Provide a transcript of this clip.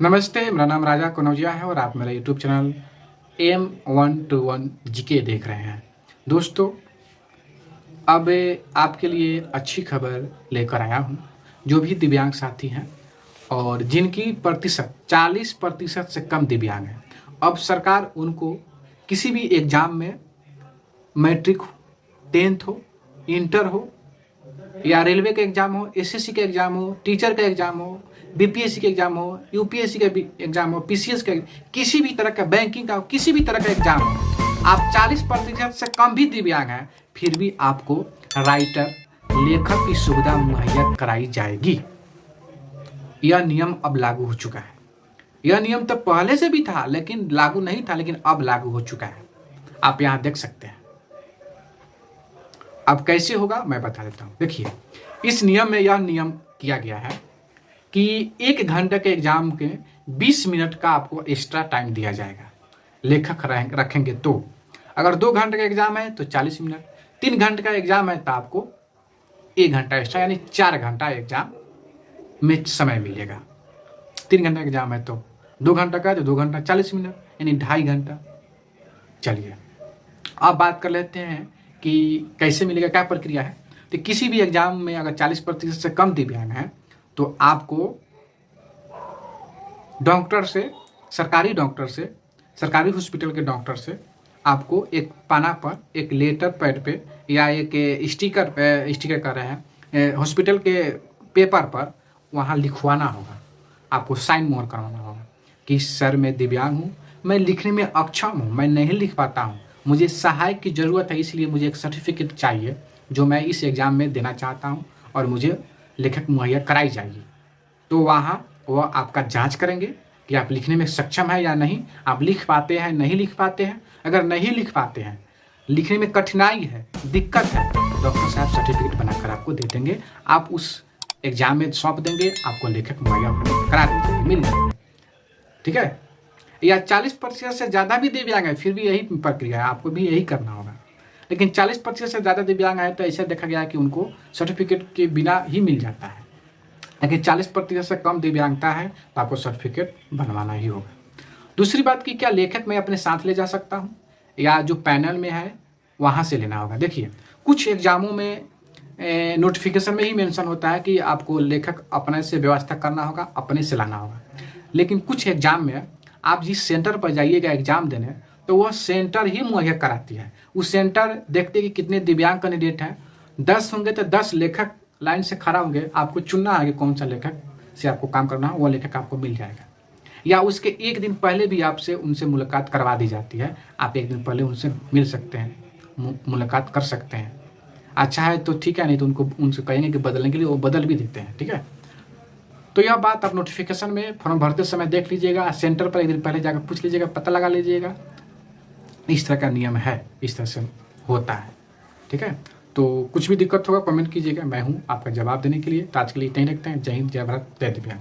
नमस्ते, मेरा नाम राजा कनौजिया है और आप मेरा यूट्यूब चैनल AM121 जीके देख रहे हैं। दोस्तों, अब आपके लिए अच्छी खबर लेकर आया हूँ। जो भी दिव्यांग साथी हैं और जिनकी प्रतिशत 40% से कम दिव्यांग हैं, अब सरकार उनको किसी भी एग्ज़ाम में मैट्रिक हो, 10th हो, इंटर हो या रेलवे का एग्ज़ाम हो, एसएससी का एग्ज़ाम हो, टीचर का एग्ज़ाम हो, बीपीएससी का एग्ज़ाम हो, यूपीएससी का भी एग्ज़ाम हो, पीसीएस का, किसी भी तरह का बैंकिंग का हो, किसी भी तरह का एग्ज़ाम हो, आप 40% से कम भी दिव्यांग हैं, फिर भी आपको राइटर, लेखक की सुविधा मुहैया कराई जाएगी। यह नियम अब लागू हो चुका है। यह नियम तो पहले से भी था, लेकिन लागू नहीं था, लेकिन अब लागू हो चुका है। आप यहाँ देख सकते हैं। अब कैसे होगा मैं बता देता हूँ। देखिए, इस नियम में यह नियम किया गया है कि 1 घंटे के एग्जाम के 20 मिनट का आपको एक्स्ट्रा टाइम दिया जाएगा। लेखक रखेंगे तो अगर 2 घंटे का एग्जाम है तो 40 मिनट, 3 घंटे का एग्जाम है तो आपको 1 घंटा एक्स्ट्रा, यानी 4 घंटा एग्जाम में समय मिलेगा। 3 घंटे का एग्जाम है तो 2 घंटा का, तो 2 घंटा 40 मिनट, यानी 2.5 घंटा। चलिए, अब बात कर लेते हैं कि कैसे मिलेगा, क्या प्रक्रिया है। तो किसी भी एग्जाम में अगर 40% से कम दिव्यांग हैं तो आपको डॉक्टर से, सरकारी हॉस्पिटल के डॉक्टर से आपको एक पाना पर, एक लेटर पैड पे या एक स्टिकर कर रहे हैं, हॉस्पिटल के पेपर पर वहाँ लिखवाना होगा। आपको साइन मोहर करवाना होगा कि सर मैं दिव्यांग हूँ, मैं लिखने में अक्षम हूँ, मैं नहीं लिख पाता हूँ, मुझे सहायक की ज़रूरत है, इसलिए मुझे एक सर्टिफिकेट चाहिए जो मैं इस एग्ज़ाम में देना चाहता हूँ और मुझे लेखक मुहैया कराई जाएगी। तो वहाँ वह आपका जांच करेंगे कि आप लिखने में सक्षम है या नहीं, आप लिख पाते हैं, नहीं लिख पाते हैं। अगर नहीं लिख पाते हैं, लिखने में कठिनाई है, दिक्कत है, तो डॉक्टर साहब सर्टिफिकेट बनाकर आपको दे देंगे। आप उस एग्ज़ाम में सौंप देंगे, आपको लेखक मुहैया करा दी जाएगी, मिल जाएगी। ठीक है। या 40% से ज़्यादा भी दिव्यांग है, फिर भी यही प्रक्रिया है, आपको भी यही करना होगा। लेकिन 40% से ज़्यादा दिव्यांग है तो ऐसा देखा गया है कि उनको सर्टिफिकेट के बिना ही मिल जाता है। लेकिन 40% से कम दिव्यांगता है तो आपको सर्टिफिकेट बनवाना ही होगा। दूसरी बात कि क्या लेखक मैं अपने साथ ले जा सकता हूँ या जो पैनल में है वहाँ से लेना होगा। देखिए, कुछ एग्जामों में नोटिफिकेशन में ही मेंशन होता है कि आपको लेखक अपने से व्यवस्था करना होगा, अपने से लाना होगा। लेकिन कुछ एग्जाम में आप जिस सेंटर पर जाइएगा एग्जाम देने, तो वह सेंटर ही मुहैया कराती है। उस सेंटर देखते कि कितने दिव्यांग कैंडिडेट हैं, 10 होंगे तो 10 लेखक लाइन से खड़ा होंगे, आपको चुनना है कि कौन सा लेखक से आपको काम करना है, वो लेखक आपको मिल जाएगा। या उसके 1 दिन पहले भी आपसे उनसे मुलाकात करवा दी जाती है, आप 1 दिन पहले उनसे मिल सकते हैं, मुलाकात कर सकते हैं। अच्छा है तो ठीक है, नहीं तो उनसे कहेंगे कि बदलने के लिए, वो बदल भी देते हैं। ठीक है। तो यह बात आप नोटिफिकेशन में फॉर्म भरते समय देख लीजिएगा, सेंटर पर 1 दिन पहले जाकर पूछ लीजिएगा, पता लगा लीजिएगा। इस तरह का नियम है, इस तरह से होता है। ठीक है। तो कुछ भी दिक्कत होगा कमेंट कीजिएगा, मैं हूँ आपका जवाब देने के लिए। तो आज के लिए इतना ही रखते हैं। जय हिंद, जय भारत, जय दिव्यांग।